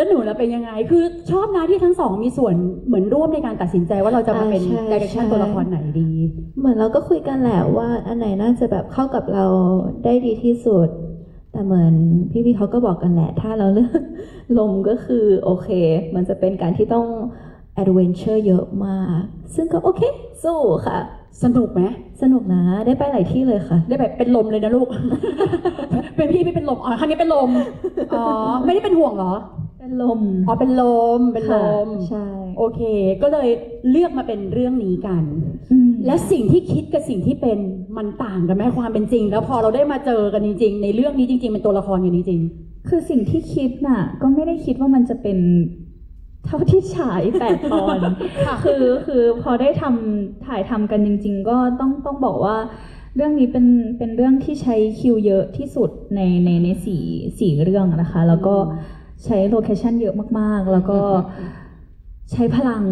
แล้วหนูล่ะเป็นยังไงคือชอบนะที่ทั้งสองมีส่วนเหมือนร่วมในการตัดสินใจว่าเราจะมาเป็นไดเรคชั่นตัวละครไหนดีเหมือนเราก็คุยกันแหละว่าอันไหนน่าจะแบบเข้ากับเราได้ดีที่สุดแต่เหมือนพี่ๆเขาก็บอกกันแหละถ้าเราเลือกลมก็คือโอเคมันจะเป็นการที่ต้องแอดเวนเจอร์เยอะมากซึ่งก็โอเคสู้ค่ะสนุกไหมสนุกนะได้ไปหลายที่เลยค่ะได้แบบเป็นลมเลยนะลูก เป็นพี่ไม่เป็นลมอ๋อครั้งนี้เป็นลมอ๋อไม่ได้เป็นห่วงเหรอเป็นลมอ๋อเป็นลมเป็นลมใช่โอเคก็เลยเลือกมาเป็นเรื่องนี้กันและสิ่งที่คิดกับสิ่งที่เป็นมันต่างกันไหมความเป็นจริงแล้วพอเราได้มาเจอกันจริงๆในเรื่องนี้จริงๆเป็นตัวละครอย่างนี้จริงคือสิ่งที่คิดน่ะก็ไม่ได้คิดว่ามันจะเป็นเท่าที่ฉาย8 ตอน คือพอได้ถ่ายทำกันจริงๆก็ต้องบอกว่าเรื่องนี้เป็นเรื่องที่ใช้คิวเยอะที่สุดในสี่เรื่องนะคะแล้วก็ใช้โลเคชั่นเยอะมากๆแล้วก็ใช้พลัง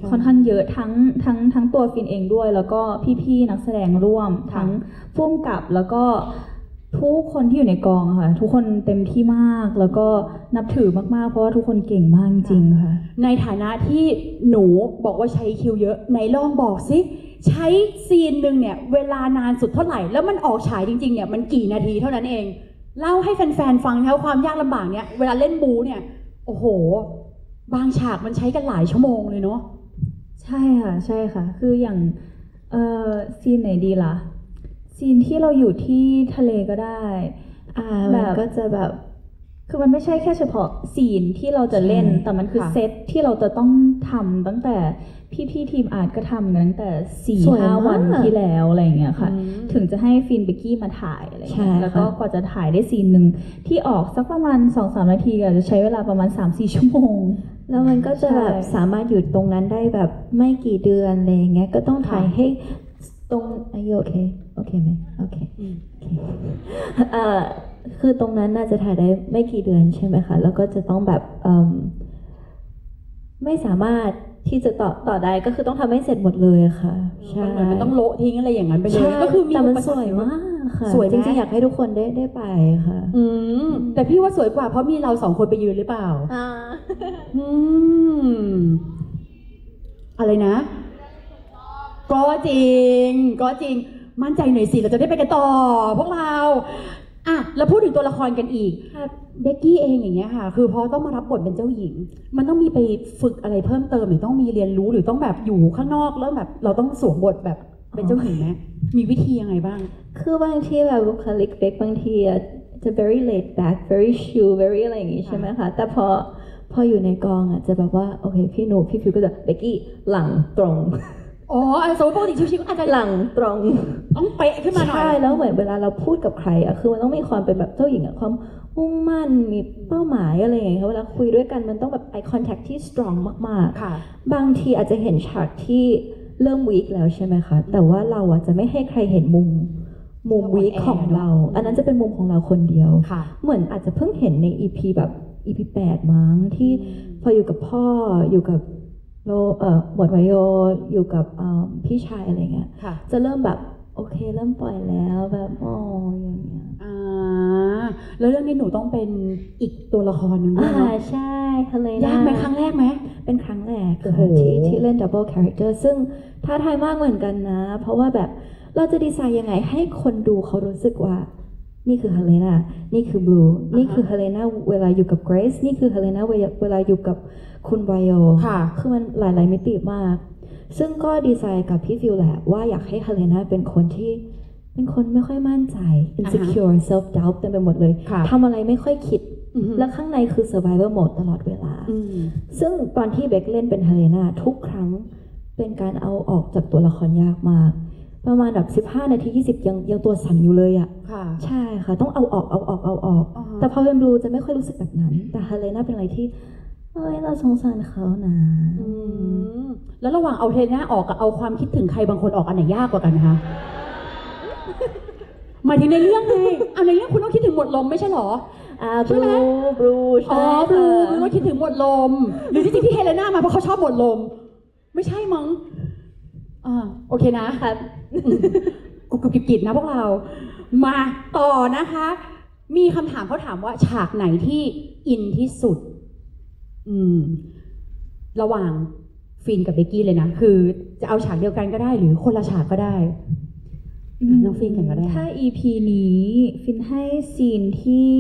ค่อนข้างเยอะทั้งตัวฟินเองด้วยแล้วก็พี่ๆนักแสดงร่วมทั้งผู้กำกับแล้วก็ทุกคนที่อยู่ในกองค่ะทุกคนเต็มที่มากแล้วก็นับถือมากๆเพราะว่าทุกคนเก่งมากจริงๆค่ะในฐานะที่หนูบอกว่าใช้คิวเยอะไหนลองบอกสิใช้ซีนหนึ่งเนี่ยเวลานานสุดเท่าไหร่แล้วมันออกฉายจริงๆเนี่ยมันกี่นาทีเท่านั้นเองเล่าให้แฟนๆฟังแล้วความยากลำบากเนี่ยเวลาเล่นบูเนี่ยโอ้โหบางฉากมันใช้กันหลายชั่วโมงเลยเนาะใช่ค่ะคืออย่างซีนไหนดีล่ะซีนที่เราอยู่ที่ทะเลก็ได้แบบก็จะแบบคือมันไม่ใช่แค่เฉพาะซีนที่เราจะเล่นแต่มันคือเซตที่เราจะต้องทำตั้งแต่พี่ทีมอาร์ตก็ทำกันตั้งแต่4-5 วันที่แล้วอะไรอย่างเงี้ยค่ะถึงจะให้ฟินเบกกี้มาถ่ายอะไรอย่างเงี้ยแล้วก็กว่าจะถ่ายได้ซีนหนึ่งที่ออกสักประมาณ 2-3 นาทีอาจจะใช้เวลาประมาณ 3-4 ชั่วโมงแล้วมันก็จะแบบสามารถอยู่ตรงนั้นได้แบบไม่กี่เดือนอะไรอย่างเงี้ยก็ต้องถ่ายให้ตรงอายุโอเคไหมโอเคคือตรงนั้นน่าจะถ่ายได้ไม่กี่เดือนใช่ไหมคะแล้วก็จะต้องแบบไม่สามารถที่จะต่อได้ก็คือต้องทำให้เสร็จหมดเลยค่ะใช่มันต้องโละทิ้งอะไรอย่างนั้นไปเลยก็คือมีแต่มันสวยมากค่ะสวยจริงๆอยากให้ทุกคนได้ไปค่ะแต่พี่ว่าสวยกว่าเพราะมีเรา2 คนไปยืนหรือเปล่าอะไรนะก็จริงมั่นใจหน่อยสิเราจะได้ไปกันต่อพวกเราอ่ะแล้วพูดถึงตัวละครกันอีกเบกกี้เองอย่างเงี้ยค่ะคือพอต้องมารับบทเป็นเจ้าหญิงมันต้องมีไปฝึกอะไรเพิ่มเติมหรือต้องมีเรียนรู้หรือต้องแบบอยู่ข้างนอกแล้วแบบเราต้องสวมบทแบบเป็นเจ้าหญิงไหมมีวิธียังไงบ้างคือบางทีแบบบุคลิกเบกบางทีจะ very laid back very chill very อะไรอย่างงี้ใช่ไหมคะแต่พออยู่ในกองจะแบบว่าโอเคพี่หนูพี่ฟิวก็จะเบกกี้หลังตรงอ๋อสมมติปกติชิวๆอาจจะหลังตรงต้องเป๊ะขึ้นมาหน่อยใช่แล้วเหมือนเวลาเราพูดกับใครคือมันต้องมีความเป็นแบบเจ้าหญิงความมุ่งมั่นมีเป้าหมายอะไรอย่างเงี้ยเวลาคุยด้วยกันมันต้องแบบ eye contact ที่ strong มากๆบางทีอาจจะเห็นฉากที่เริ่มวีคแล้วใช่ไหมคะแต่ว่าเราจะไม่ให้ใครเห็นมุมวีคของเราอันนั้นจะเป็นมุมของเราคนเดียวเหมือนอาจจะเพิ่งเห็นใน EP แบบ EP 8มั้งที่พออยู่กับพ่ออยู่กับหมวดวายโยอยู่กับพี่ชายอะไรเงี้ยจะเริ่มแบบโอเคเริ่มปล่อยแล้วแบบอ๋ออย่างเงี้ยแล้วเรื่องนี้หนูต้องเป็นอีกตัวละครนึงด้วยเนาะใช่ทะเลยากไหมครั้งแรกไหมเป็นครั้งแรกค่ะที่เล่น double character ซึ่งท้าทายมากเหมือนกันนะเพราะว่าแบบเราจะดีไซน์ยังไงให้คนดูเขารู้สึกว่านี่คือเฮเลนานี่คือบลูนี่คือเฮเลนาเวลาอยู่กับเกรซนี่คือเฮเลนาเวลาอยู่กับคุณไวโอคือมันหลายมิติมากซึ่งก็ดีไซน์กับพี่ฟิวแหละว่าอยากให้เฮเลนาเป็นคนที่เป็นคนไม่ค่อยมั่นใจ insecure self doubt เต็มไปหมดเลยทำอะไรไม่ค่อยคิดแล้วข้างในคือ survivor mode ตลอดเวลาซึ่งตอนที่เบคเล่นเป็นเฮเลนาทุกครั้งเป็นการเอาออกจากตัวละครยากมากประมาณแบบ15 นาที 20ยังตัวสั่นอยู่เลยใช่ค่ะต้องเอาออกแต่พอเป็นบลูจะไม่ค่อยรู้สึกแบบนั้นแต่เฮเลนาเป็นอะไรที่เราสงสารเขานะแล้วระหว่างเอาเฮเลนาออกกับเอาความคิดถึงใครบางคนออกอันไหนยากกว่ากันคะหมายถึงในเรื่องไงเอาในเรื่องคุณต้องคิดถึงหมวดลมไม่ใช่หรอใช่ไหมบลูอ๋อบลูคุณต้องคิดถึงหมวดลมหรือจริงๆที่เฮเลนามาเพราะเขาชอบหมวดลมไม่ใช่มั้งโอเคนะครับกุบกิบนะพวกเรามาต่อนะคะมีคำถามเขาถามว่าฉากไหนที่อินที่สุด อืม ระหว่างฟินกับเบกกี้เลยนะ คือจะเอาฉากเดียวกันก็ได้หรือคนละฉากก็ได้น้องฟินกันก็ได้ ถ้า EP นี้ฟินให้ซีนที่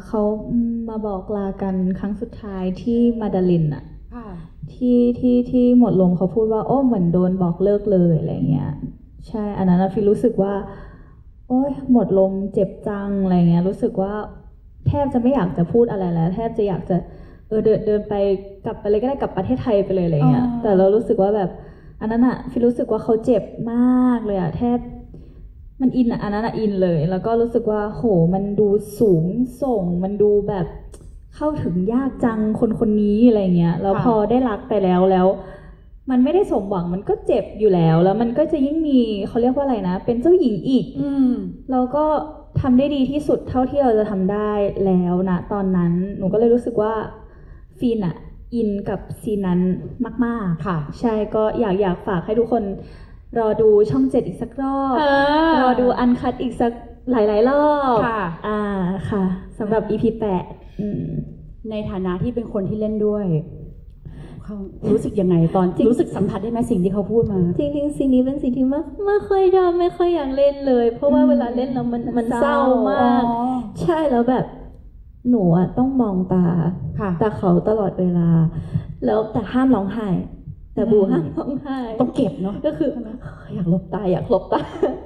เขามาบอกลากันครั้งสุดท้ายที่มาดาลินอะ ค่ะ ที่หมดลมเขาพูดว่าโอ้เหมือนโดนบอกเลิกเลยอะไรเงี้ยใช่อันนั้นฟินรู้สึกว่า โอ้ยหมดลมเจ็บจังอะไรเงี้ยรู้สึกว่าแทบจะไม่อยากจะพูดอะไรแล้วแทบจะอยากจะเดินไปกลับไปเลยก็ได้กลับประเทศไทยไปเลยอะไรเงี้ยแต่เรารู้สึกว่าแบบอันนั้นอะฟินรู้สึกว่าเขาเจ็บมากเลยอะแทบมันอินอะอันนั้นอะอินเลยแล้วก็รู้สึกว่าโหมันดูสูงส่งมันดูแบบเข้าถึงยากจังคนนี้อะไรเงี้ยแล้วพอได้รักไปแล้วมันไม่ได้สมหวังมันก็เจ็บอยู่แล้วมันก็จะยิ่งมีเขาเรียกว่าอะไรนะเป็นเจ้าหญิงอีกเราก็ทำได้ดีที่สุดเท่าที่เราจะทำได้แล้วนะตอนนั้นหนูก็เลยรู้สึกว่าฟีนอะอินกับซีนนั้นมากๆ ค่ะ ใช่ก็อยากฝากให้ทุกคนรอดูช่อง7อีกสักรอบรอดูอันคัดอีกสักหลายๆรอบ ค่ะ ค่ะสำหรับ EP 8ในฐานะที่เป็นคนที่เล่นด้วยเขารู้สึกยังไงตอนรู้สึกสัมผัสได้ไหมสิ่งที่เขาพูดมา จริงๆซีนนี้เป็นซีนที่ไม่ค่อยชอบไม่ค่อยอยากเล่นเลย เพราะว่าเวลาเล่นแล้วมันเศร้ามาก ใช่แล้วแบบหนูอะต้องมองตา ค่ะ ตาเขาตลอดเวลา แล้วแต่ห้ามร้องไห้ แต่บูห้ามร้องไห้ ต้องเก็บเนาะ ก็คืออยากหลบตาอยากหลบตา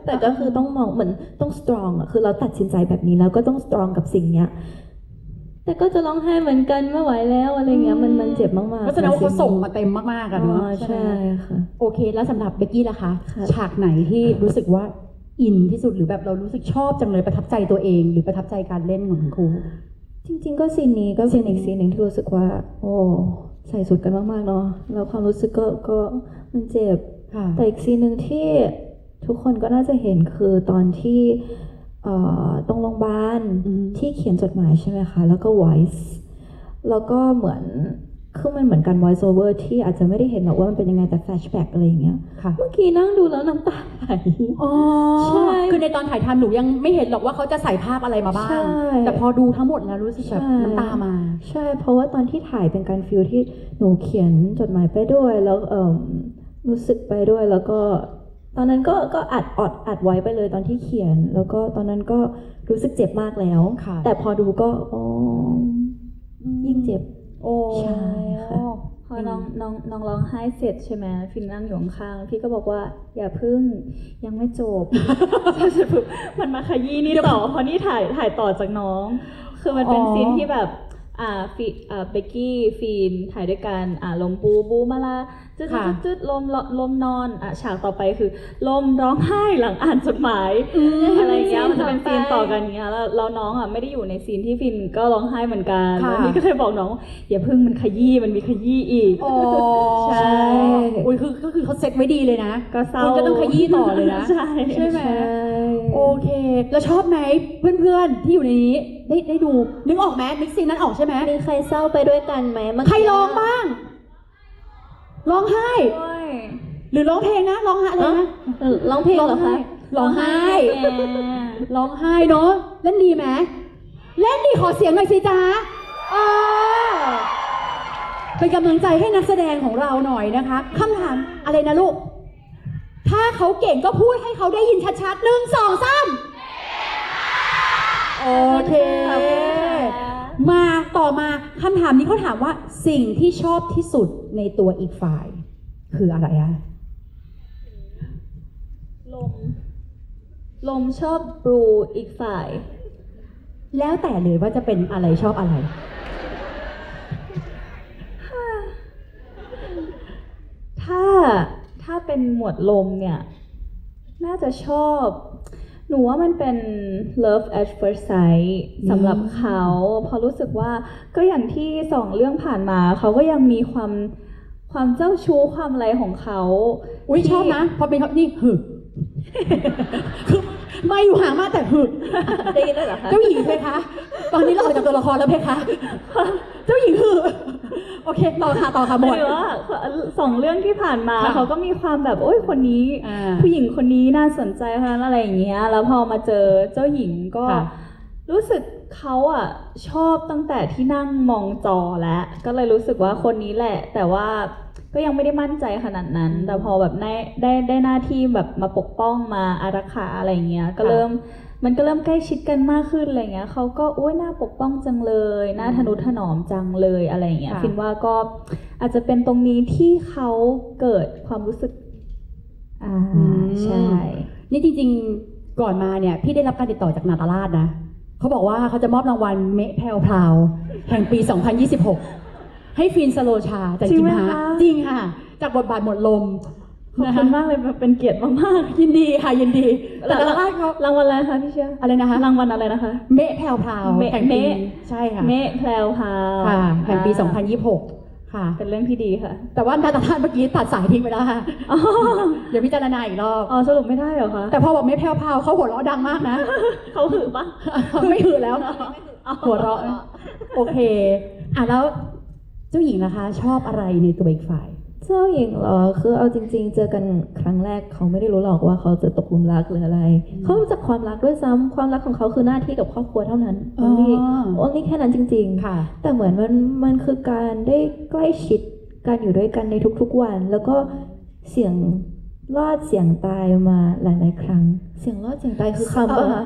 แต่ก็คือต้องมองเหมือนต้อง strong อะคือเราตัดสินใจแบบนี้แล้วก็ต้อง strong กับสิ่งเนี้ยแต่ก็จะร้องไห้เหมือนกันไม่ไหวแล้วอะไรเงี้ยมันเจ็บมากๆ เพราะแสดงว่าเขาส่งมาเต็มมากๆกันเนาะ ใช่ค่ะ โอเคแล้วสำหรับเบกกี้ล่ะคะ ค่ะ ฉากไหนที่รู้สึกว่าอินที่สุดหรือแบบเรารู้สึกชอบจังเลยประทับใจตัวเอง หรือประทับใจการเล่นของคุณครู จริงๆก็ซีนนี้ก็เป็นอีกซีนหนึ่งที่รู้สึกว่า โอ้ใส่สุดกันมากๆเนาะแล้วความรู้สึกก็มันเจ็บ ค่ะ แต่อีกซีนหนึ่งที่ทุกคนก็น่าจะเห็นคือตอนที่ตรงโรงพยาบาลที่เขียนจดหมายใช่ไหมคะแล้วก็ voice แล้วก็เหมือนคือมันเหมือนกัน voice over ที่อาจจะไม่ได้เห็นหรอกว่ามันเป็นยังไงแต่ flashback อะไรอย่างเงี้ย ค่ะ เมื่อกี้นั่งดูแล้วน้ำตาไหล อ๋อ ใช่ คือในตอนถ่ายทำหนูยังไม่เห็นหรอกว่าเขาจะใส่ภาพอะไรมาบ้าง ใช่ แต่พอดูทั้งหมดแล้วรู้สึกแบบ ใช่ น้ำตามา ใช่เพราะว่าตอนที่ถ่ายเป็นการฟิลที่หนูเขียนจดหมายไปด้วยแล้วรู้สึกไปด้วยแล้วก็ตอนนั้นก็อัดไว้ไปเลยตอนที่เขียน แล้วก็ตอนนั้นก็รู้สึกเจ็บมากแล้ว ค่ะ แต่พอดูก็อ๋อยิ่งเจ็บ โอ้ ใช่ค่ะ พอน้องร้องไห้เสร็จใช่ไหมฟินนั่งอยู่ข้างๆพี่ก็บอกว่าอย่าพึ่งยังไม่จบ มันมาขยี้นี่ต่อเพราะนี่ถ่ายต่อจากน้อง คือมันเป็นซีนที่แบบเบกกี้ฟีนถ่ายด้วยกันลมบูมาลาจุดลมนอนฉากต่อไปคือลมร้องไห้หลังอ่านจดหมายอะไรเงี้ยมันจะเป็นซีนต่อกันเงี้ยแล้วน้องไม่ได้อยู่ในซีนที่ฟินก็ร้องไห้เหมือนกันแล้วนี่ก็เลยบอกน้องอย่าพึ่งมันขยี้มันมีขยี้อีก โอ้ ใช่ อุ้ยก็คือเขาเซ็ตไว้ดีเลยนะ ก็เศร้า คุณก็ต้องขยี้ต่อเลยนะ ใช่ ใช่ไหม ใช่ โอเค แล้วชอบไหมเพื่อนๆที่อยู่ในนี้ได้ดูนึกออกไหมนึกซีนนั้นออกใช่ไหม มีใครเศร้าไปด้วยกันไหมเมื่อกี้ ใครร้องบ้างร้องไห้ หรือร้องเพลงนะร้องไห้อะไรนะ ร้องเพลงเหรอคะ ร้องไห้ร้องไห้เนาะเล่นดีไหมเล่นดีขอเสียงหน่อยสิจ๊ะเป็นกำลังใจให้นักแสดงของเราหน่อยนะคะคำถามอะไรนะลูก ถ้าเขาเก่งก็พูดให้เขาได้ยินชัดๆ1 2 3โอเค มาต่อมาคำถามนี้เขาถามว่าสิ่งที่ชอบที่สุดในตัวอีกฝ่าย คืออะไรอะ ลมชอบบลูอีกฝ่าย แล้วแต่เลยว่าจะเป็นอะไรชอบอะไร ถ้าเป็นหมวดลมเนี่ยน่าจะชอบหนูว่ามันเป็น love at first sight สำหรับเขาเพราะรู้สึกว่าก็อย่างที่2เรื่องผ่านมาเขาก็ยังมีความเจ้าชู้ความอะไรของเขา อุ้ยชอบนะพอเป็นเขานี่หึ คือไม่อยู่ห่างมากแต่หึ ได้ยินด้วยเหรอคะ เจ้าหญิงเพคะ ตอนนี้เราออกจากตัวละครแล้วเพคะ เจ้าหญิงหึโอเคต่อค่ะหม ห ด รือว่า2เรื่องที่ผ่านมา ค่ะ เขาก็มีความแบบโอ้ยคนนี้ ผู้หญิงคนนี้น่าสนใจเพราะนั้นอะไรอย่างเงี้ยแล้วพอมาเจอเจ้าหญิงก็ ค่ะ รู้สึก เขาอ่ะชอบตั้งแต่ที่นั่งมองจอแล้วก็เลยรู้สึกว่าคนนี้แหละ แต่ว่าก็ยังไม่ได้มั่นใจขนาดนั้น แต่พอแบบได้หน้าที่แบบมาปกป้องมาอารักขาอะไรเงี้ยก็เริ่มมันก็เริ่มใกล้ชิดกันมากขึ้นอะไรเงี้ยเขาก็โอ๊ยน่าปกป้องจังเลยน่าทนุถนอมจังเลยอะไรเงี้ยฟินว่าก็อาจจะเป็นตรงนี้ที่เขาเกิดความรู้สึกใช่ นี่จริงๆก่อนมาเนี่ยพี่ได้รับการติดต่อจากนาตาลาดนะเขาบอกว่าเขาจะมอบรางวัลเมะแพรวพราวแห่งปี 2026 ให้ฟินสโลชาจาก จริ กิ ง ม ไหม ฮะ คะ จริงค่ะ จากบทบาทหมดลม ขอบคุณมากเลยเป็นเกียรติมาก ยินดีค่ะยินดี ๆ แต่นาตาลาดเขา รางวัลอะไรคะพี่เชื่อ อะไรนะคะ รางวัลอะไรนะคะ เมะแพรวพราว เมะ แห่งปี เมะ ใช่ค่ะ เมะแพรวพราว ค่ะแห่งปี 2026 ค่ะ เป็นเรื่องที่ดีค่ะ แต่ว่านาตาลาดเมื่อกี้ตัดสายทิ้งไปแล้วค่ะเดี๋ยวพิจารณาอีกรอบ อ๋อสรุปไม่ได้เหรอคะ แต่พอบอกเมะแพรวพราวเขาหัวเราะดังมากนะ เขาหือปะ ไม่หือแล้ว หัวเราะโอเคแล้วเจ้าหญิงนะคะ ชอบอะไรในตัวอีกฝ่าย เจ้าหญิงเหรอคือเอาจริงๆ เจอกันครั้งแรกเขาไม่ได้รู้หรอกว่าเขาจะตกหลุมรักหรืออะไรเขารู้จักความรักด้วยซ้ำความรักของเขาคือหน้าที่กับครอบครัวเท่านั้น only แค่นั้นจริง ค่ะ ๆ แต่เหมือนมันคือการได้ใกล้ชิดการอยู่ด้วยกันในทุกๆวัน แล้วก็เสียงรอดเสียงตายมาหลายๆครั้ง เสียงรอดเสียงตายคือคำป่ะคะ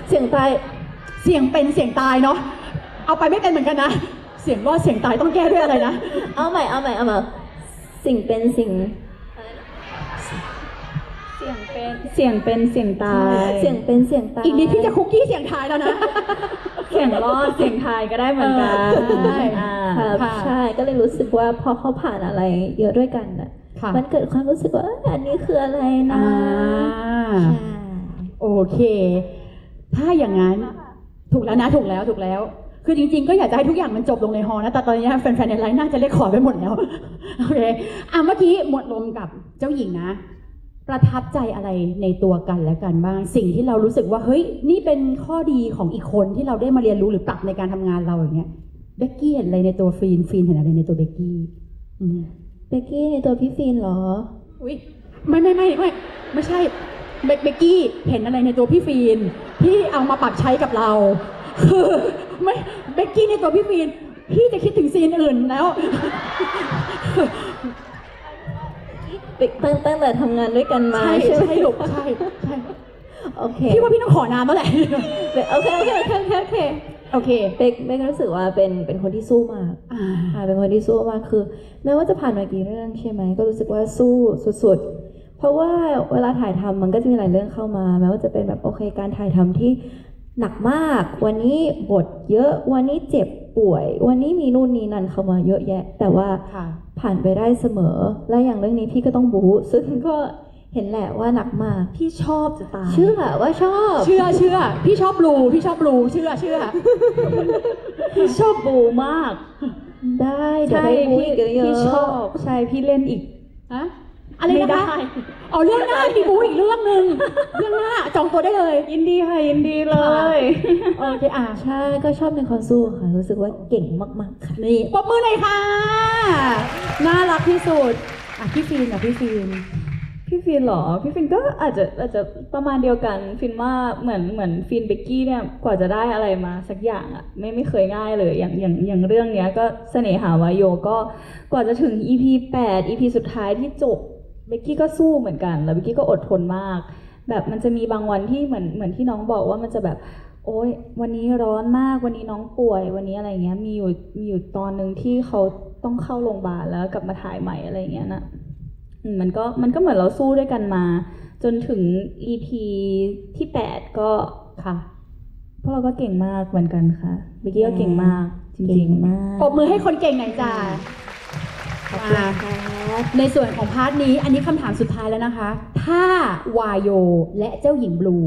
เสียงตาย เสียงเป็นเสียงตายเนาะเอาไปไม่เป็นเหมือนกันนะ เสียงรอดเสียงตายต้องแก้ด้วยอะไรนะ เอาใหม่สิ่งเป็นสิ่ง เสียงเป็นเสียงตาย เสียงเป็นเสียงตาย อีกนิดพี่จะคุกกี้เสียงทายแล้วนะ เสียงรอดเสียงทายก็ได้เหมือนกัน ใช่ ครับ ค่ะ ใช่ก็เลยรู้สึกว่าพอเขาผ่านอะไรเยอะด้วยกันน่ะ ค่ะ มันเกิดความรู้สึกว่าอันนี้คืออะไรนะ อ่า ใช่ โอเค ถ้าอย่างนั้นถูกแล้วนะถูกแล้ว คือจริงๆก็อยากจะให้ทุกอย่างมันจบลงในฮอลล์นะ แต่ตอนนี้แฟนๆในไลน์น่าจะเรียกขอไปหมดแล้ว โอเคเมื่อกี้หมดลมกับเจ้าหญิงนะ ประทับใจอะไรในตัวกันและกันบ้าง สิ่งที่เรารู้สึกว่าเฮ้ยนี่เป็นข้อดีของอีกคนที่เราได้มาเรียนรู้หรือปรับในการทำงานเราอย่างเงี้ยเบกกี้เห็นอะไรในตัวฟีนเห็นอะไรในตัวเบกกี้อืม เบกกี้ในตัวพี่ฟินเหรอ อุ๊ยไม่ใช่เบกกี้เห็นอะไรในตัวพี่ฟีนที่เอามาปรับใช้กับเราคือไม่เบกกี้ในตัวพี่ฟีนพี่จะคิดถึงซีนอื่นแล้ว ตั้งแต่ทำงานด้วยกันมา ใช่ ใช่ไหม ใช่ลูกใช่ โอเค พี่ว่าพี่ต้องขอน้ำแล้วแหละ โอเค โอเค เบกรู้สึกว่าเป็นคนที่สู้มาก ค่ะเป็นคนที่สู้มากคือแม้ว่าจะผ่านมากี่เรื่องใช่ไหมก็รู้สึกว่าสู้สุดๆ เพราะว่าเวลาถ่ายทำมันก็จะมีหลายเรื่องเข้ามาแม้ว่าจะเป็นแบบโอเคการถ่ายทำที่หนักมาก วันนี้บทเยอะวันนี้เจ็บป่วย วันนี้มีนู่นนี่นั่นเข้ามาเยอะแยะ แต่ว่า ค่ะ ผ่านไปได้เสมอ และอย่างเรื่องนี้พี่ก็ต้องบู๊ซึ่งก็เห็นแหละว่าหนักมาก พี่ชอบจะตาย เชื่อว่าชอบ เชื่อพี่ชอบบลูเชื่อ พี่ชอบบูมาก ได้เดี๋ยว ใช่ ได้บู๊ พี่ อีกเยอะๆ พี่ชอบใช่พี่เล่นอีก ฮะอะไร ไม่ นะ ได้ คะอ๋อเรื่องหน้ามีบูอีกเรื่องหนึ่งเรื่องหน้าจองตัวได้เลย ยินดีค่ะยินดีเลย โอเคใช่ก็ชอบเป็นคนสู้ค่ะ รู้สึกว่าเก่งมากๆค่ะ นี่ปรบมือหน่อยค่ะ น่ารักที่สุดพี่ฟีนพี่ฟีน พี่ฟินเหรอพี่ฟินก็อาจจะประมาณเดียวกันฟินว่าเหมือนฟินเบกกี้เนี่ยกว่าจะได้อะไรมาสักอย่างอ่ะไม่เคยง่ายเลยอย่างเรื่องเนี้ยก็เสน่หาวายโยก็กว่าจะถึง EP 8 EP สุดท้ายที่จบเบกกี้ก็สู้เหมือนกันแล้วเบกกี้ก็อดทนมากแบบมันจะมีบางวันที่เหมือนที่น้องบอกว่ามันจะแบบโอ๊ยวันนี้ร้อนมากวันนี้น้องป่วยวันนี้อะไรเงี้ยมีอยู่ตอนนึงที่เขาต้องเข้าโรงพยาบาลแล้วกลับมาถ่ายใหม่อะไรเงี้ยนะมันก็เหมือนเราสู้ด้วยกันมาจนถึง EP ที่ 8 ก็ค่ะพวกเราก็เก่งมากเหมือนกันค่ะเบกกี้ก็เก่งมากจริงๆ มาก ปรบมือให้คนเก่งหน่อยจ้า ขอบคุณค่ะ ในส่วนของพาร์ทนี้อันนี้คำถามสุดท้ายแล้วนะคะ ถ้าวายโยและเจ้าหญิงบลู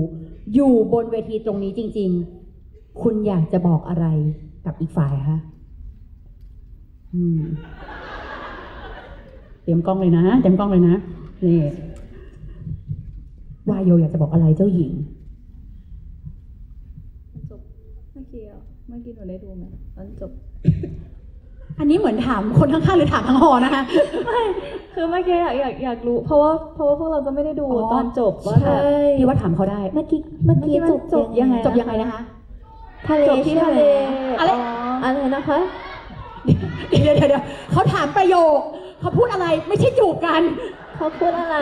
อยู่บนเวทีตรงนี้จริงๆ คุณอยากจะบอกอะไรกับอีกฝ่ายคะเตรียมกล้องเลยนะนี่วายโยอยากจะบอกอะไรเจ้าหญิง จบเมื่อกี้หนูได้ดูไหมตอนจบ อันนี้เหมือนถามคนข้างๆหรือถามทั้งหอนะคะ คือเมื่อกี้อยากรู้เพราะว่าพวกเราก็ไม่ได้ดูตอนจบว่า ใช่ แบบ พี่ว่าถามเขาได้ เมื่อกี้ จบยังไง จบยังไงนะคะ ทะเล จบที่ ใช่ ทะ ไหม เล อะไร อะไรนะคะ เดี๋ยวเขาถามประโยคเขาพูดอะไรไม่ใช่จูบกัน เขาพูดอะไร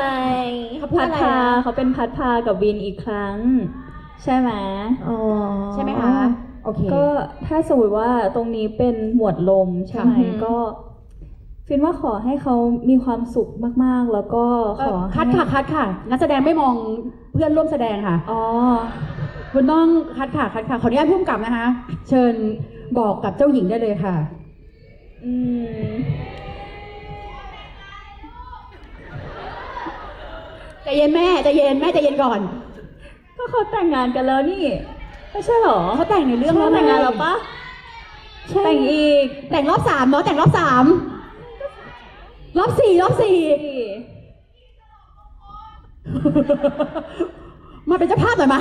เขาพูด พั อะ ด ไร พา นะ เขาเป็นพัดพากับวินอีกครั้ง ใช่ไหม อ๋อ ใช่ไหมคะโอเค ก็ถ้าสมมติว่าตรงนี้เป็นหมวดลมใช่ไหม ค่ะ ก็ฟินว่าขอให้เขามีความสุขมากๆ แล้วก็ขอให้ คัดค่ะนักแสดงไม่มองเพื่อนร่วมแสดงค่ะ อ๋อ คุณต้องคัดค่ะขออนุญาตพุ่มกลับนะคะ เชิญบอกกับเจ้าหญิงได้เลยค่ะ อืม ใจเย็นแม่ใจเย็นแม่ใจเย็นก่อน ก็เขาแต่งงานกันแล้วนี่ ไม่ใช่เหรอ เขาแต่งในเรื่อง ใช่ แล้ว แต่งงานแล้วปะ ใช่ แต่งอีก แต่งรอบ3เนาะแต่งรอบ3รอบ4มาเป็นเจ้าภาพหน่อยมา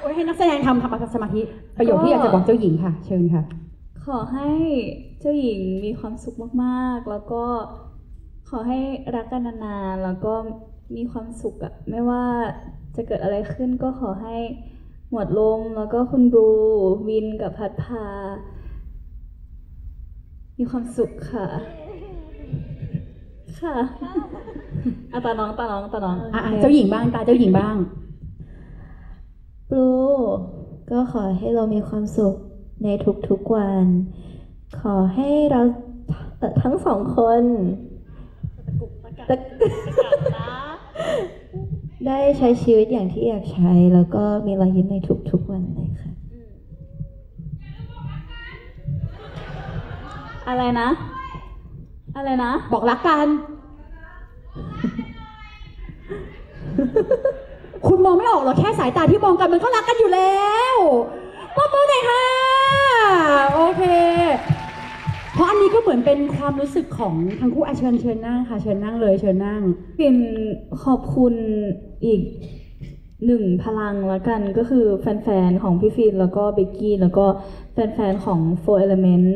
โอ้ยให้นักแสดงทำสมาธิประโยคที่อยากจะบอกเจ้าหญิงค่ะ เชิญค่ะ ขอให้เจ้าหญิงมีความสุขมากๆ แล้วก็ขอให้รักกันนานๆ แล้วก็มีความสุขอะไม่ว่าจะเกิดอะไรขึ้นก็ขอให้หมวดลมแล้วก็คุณบลูวินกับพัดพา มีความสุขค่ะ ค่ะอ่ะตาน้อง เจ้าหญิงบ้างตาเจ้าหญิงบ้าง บลูก็ขอให้เรามีความสุขในทุกๆวัน ขอให้เราทั้งสองคนได้ใช้ชีวิตอย่างที่อยากใช้ แล้วก็มีรอยยิ้มในทุกๆวันเลยค่ะ อะไรนะ บอกรักกัน คุณมองไม่ออกหรอแค่สายตาที่มองกันมันก็รักกันอยู่แล้วปรบมือหน่อยค่ะ โอเค เพราะอันนี้ก็เหมือนเป็นความรู้สึกของทั้งคู่เชิญนั่งค่ะ เชิญนั่งเลยเชิญนั่ง ฟินขอบคุณอีกหนึ่งพลังละกันก็คือแฟนๆ ของพี่ฟินแล้วก็เบกกี้แล้วก็แฟนๆ ของ Four Element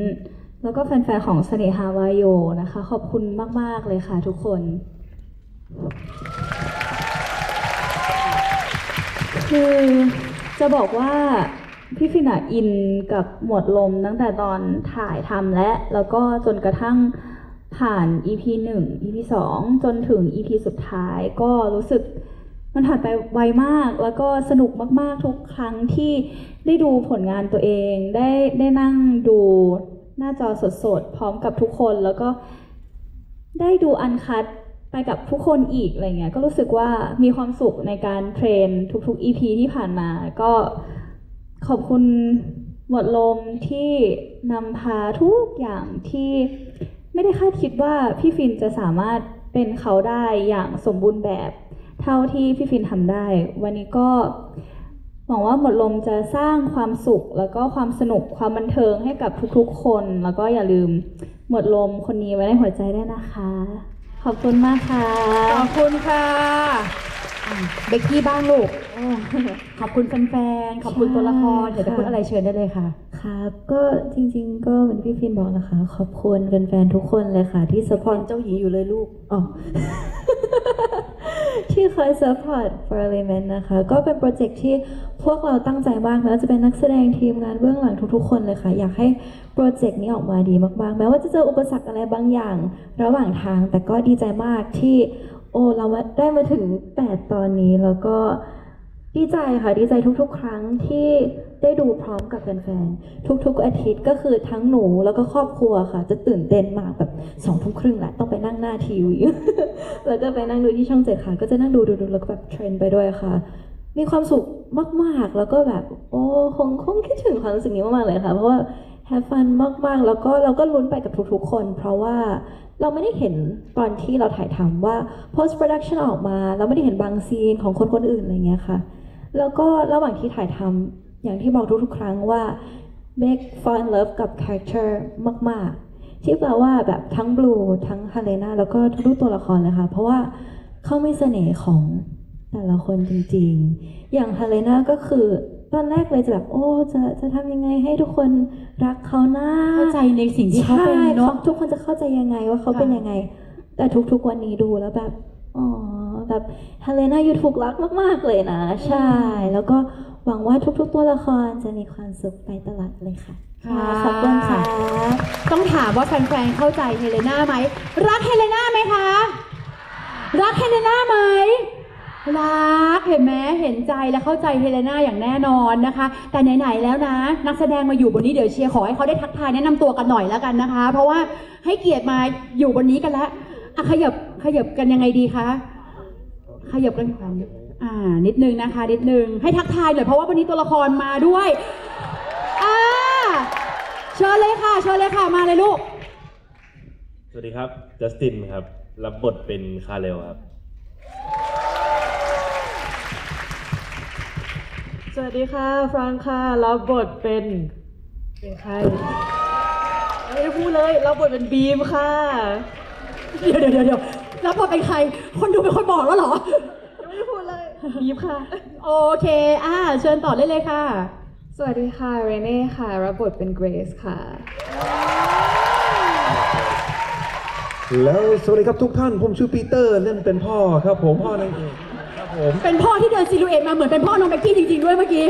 แล้วก็แฟนๆ ของเสน่หาวายโยนะคะ ขอบคุณมากๆเลยค่ะทุกคน คือจะบอกว่าพี่ฟินอะอินกับหมวดลมตั้งแต่ตอนถ่ายทำแล้วก็จนกระทั่งผ่าน EP 1 EP 2 จนถึง EP สุดท้ายก็รู้สึกมันผ่านไปไวมาก แล้วก็สนุกมากๆทุกครั้งที่ได้ดูผลงานตัวเองได้นั่งดูหน้าจอสดๆ พร้อมกับทุกคนแล้วก็ได้ดูอันคัดไปกับทุกคนอีกอะไรเงี้ยก็รู้สึกว่ามีความสุขในการเทรนทุกๆ EP ที่ผ่านมาก็ขอบคุณหมวดลมที่นำพาทุกอย่างที่ไม่ได้คาดคิดว่าพี่ฟินจะสามารถเป็นเขาได้อย่างสมบูรณ์แบบเท่าที่พี่ฟินทำได้ วันนี้ก็หวังว่าหมวดลมจะสร้างความสุขแล้วก็ความสนุกความบันเทิงให้กับทุกๆคนแล้วก็อย่าลืมหมวดลมคนนี้ไว้ในหัวใจด้วยนะคะ ขอบคุณมากค่ะ ขอบคุณค่ะเบกกี้บ้างลูกขอบคุณแฟนๆ ขอบคุณตัวละคร เดี๋ยวจะพูดอะไรเชิญได้เลยค่ะ ครับก็จริงๆก็เหมือนพี่ฟินบอกนะคะ ขอบคุณแฟนๆทุกคนเลยค่ะ ที่สปอร์ตเจ้าหญิงอยู่เลยลูกอ๋อ ที่คอย support for element นะคะ ก็เป็นโปรเจกต์ที่พวกเราตั้งใจมากแม้ว่าจะเป็นนักแสดงทีมงานเบื้องหลังทุกๆคนเลยค่ะ อยากให้โปรเจกต์นี้ออกมาดีมากๆ แม้ว่าจะเจออุปสรรคอะไรบางอย่าง ระหว่างทาง แต่ก็ดีใจมากที่เราได้มาถึง8ตอนนี้แล้วก็ดีใจค่ะดีใจทุกๆ ครั้งที่ได้ดูพร้อมกับแฟนๆทุกๆอาทิตย์ก็คือทั้งหนูแล้วก็ครอบครัวค่ะ จะตื่นเต้นมากแบบ20:30แหละต้องไปนั่งหน้าทีวี แล้วก็ไปนั่งดูที่ช่อง7ค่ะ ก็จะนั่งดูแล้วก็แบบเทรนไปด้วยค่ะ มีความสุขมากๆแล้วก็แบบคงคิดถึงความรู้สึกนี้มากๆเลยค่ะ เพราะว่า have fun มากๆแล้วก็เราก็ลุ้นไปกับทุกๆคน เพราะว่าเราไม่ได้เห็นตอนที่เราถ่ายทำว่า post production ออกมาเราไม่ได้เห็นบางซีนของคนอื่นอะไรเงี้ยค่ะ แล้วก็ระหว่างที่ถ่ายทำอย่างที่บอกทุกๆครั้งว่า make fall in love กับ character มากๆที่แปลว่าแบบทั้ง Blue ทั้ง Helena แล้วก็ทุกตัวละครเลยค่ะเพราะว่าเขามีเสน่ห์ของแต่ละคนจริงๆอย่าง Helena ก็คือตอนแรกเลยจะแบบจะทำยังไงให้ทุกคนรักเขานะ เข้าใจในสิ่งที่เขาเป็นเนาะ ทุกคนจะเข้าใจยังไงว่าเขาเป็นยังไง แต่ทุกๆวันนี้ดูแล้วแบบแบบเฮเลนายูถูกรักมากๆเลยนะ ใช่ แล้วก็ หวังว่าทุกๆตัวละครจะมีความสุขไปตลอดเลยค่ะขอบคุณค่ะ ต้องถามว่าแฟนๆ เข้าใจเฮเลน่าไหม รักเฮเลน่าไหมคะ รักเฮเลน่าไหม รัก เห็นไหมเห็นใจและเข้าใจเฮเลน่าอย่างแน่นอนนะคะ แต่ไหนๆ แล้วนะ นักแสดงมาอยู่บนนี้เดี๋ยวเชียร์ขอให้เขาได้ทักทายแนะนำตัวกันหน่อยแล้วกันนะคะ เพราะว่าให้เกียรติมาอยู่บนนี้กันแล้วอ่ะขยับกันยังไงดีคะ ขยับกันก่อนนิดนึงนะคะ นิดนึง ให้ทักทายหน่อยเพราะว่าวันนี้ตัวละครมาด้วยเชิญเลยค่ะ เชิญเลยค่ะ มาเลยลูก สวัสดีครับ จัสตินครับ รับบทเป็นคาเรลครับ สวัสดีค่ะฟรังค์ค่ะรับบทเป็นใครไม่ได้พูดเลยรับบทเป็นบีมค่ะ เดี๋ยวรับบทเป็นใคร คนดูเป็นคนบอกแล้วเหรอ ไม่ได้พูดเลยบีมค่ะ โอเคเชิญต่อได้เลยค่ะ สวัสดีค่ะเรเน่ค่ะรับบทเป็นเกรซค่ะ แล้วสวัสดีครับทุกท่านผมชื่อปีเตอร์เล่นเป็นพ่อครับผมพ่อนางเอกครับผม เป็นพ่อที่เดินซิลูเอตมาเหมือนเป็นพ่อน้องเบกกี้จริงๆด้วยเมื่อกี้